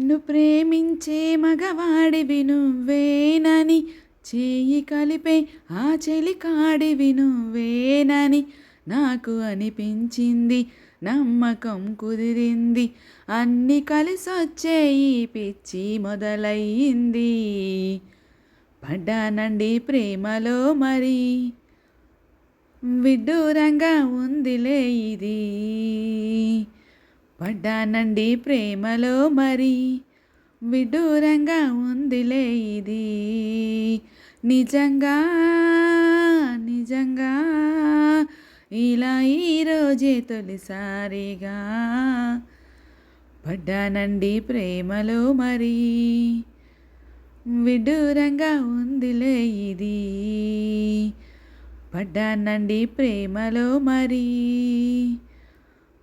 నన్ను ప్రేమించే మగవాడివి నువ్వేనని, చేయి కలిపే ఆ చెలికాడివి నువ్వేనని నాకు అనిపించింది. నమ్మకం కుదిరింది, అన్ని కలిసొచ్చే ఈ పిచ్చి మొదలయ్యింది. పడ్డానండి ప్రేమలో మరి, విడ్డూరంగా ఉందిలే ఇది. పడ్డానండి ప్రేమలో మరి, విడ్డూరంగా ఉందిలే ఇది. నిజంగా నిజంగా ఇలా ఈరోజే తొలిసారిగా పడ్డానండి ప్రేమలో మరి, విడ్డూరంగా ఉందిలే ఇది. పడ్డానండి ప్రేమలో మరి,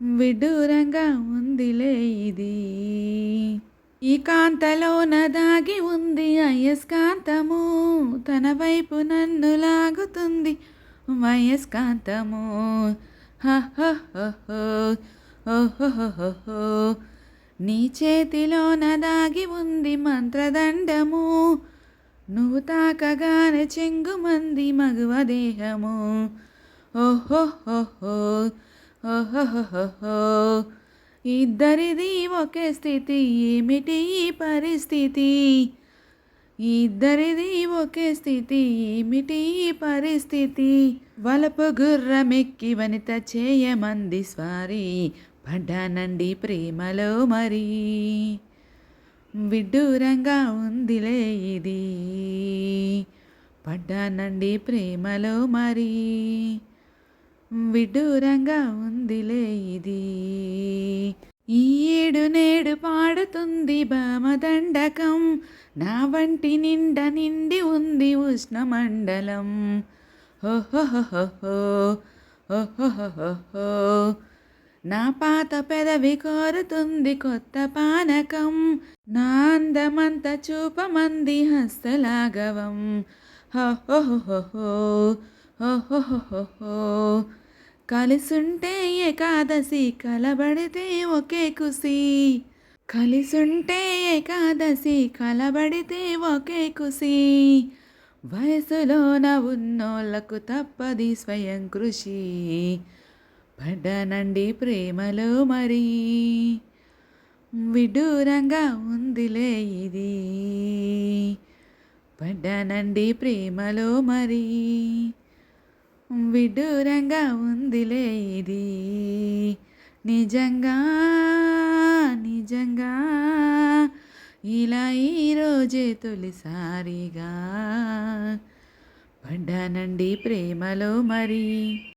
విడ్డూరంగా ఉందిలే ఇది. ఈ కాంతలోన దాగి ఉంది అయస్కాంతము, తన వైపు నన్ను లాగుతుంది వయస్కాంతము. ఓహోహోహో, నీ చేతిలోన దాగి ఉంది మంత్రదండము, నువ్వు తాకగానే చెంగుమంది మగువ దేహము. ఓహోహోహో ఓహోహోహో, ఇద్దరిది ఒకే స్థితి, ఏమిటి ఈ పరిస్థితి? ఇద్దరిది ఒకే స్థితి, ఏమిటి ఈ పరిస్థితి? వలపు గుర్రమెక్కి వనిత చేయమంది స్వారీ, పడ్డానండి ప్రేమలో మరి, విడ్డూరంగా ఉందిలే ఇది. పడ్డానండి ప్రేమలో మరి, విడ్డూరంగా ఉందిలే ఇది. ఈ ఏడు నేడు పాడుతుంది భామదండకం, నా వంటి నిండా నిండి ఉంది ఉష్ణమండలం. ఓహోహోహో ఓహోహోహో, నా పాత పెదవి కోరుతుంది కొత్త పానకం, నా అందమంత చూపమంది హస్తలాఘవం. ఓహోహోహో ఓహోహోహో, కలిసుంటే ఏకాదశి, కలబడితే ఒకే కుసి. కలిసుంటే ఏకాదశి, కలబడితే ఒకే కుసి. వయసులోన ఉన్నోళ్లకు తప్పది స్వయం కృషి. పడ్డానండి ప్రేమలో మరి, విడ్డూరంగా ఉందిలే ఇది. పడ్డానండి ప్రేమలో మరి, విడ్డూరంగా ఉందిలే ఇది. నిజంగా నిజంగా ఇలా ఈరోజే తొలిసారిగా పడ్డానండి ప్రేమలో మరి.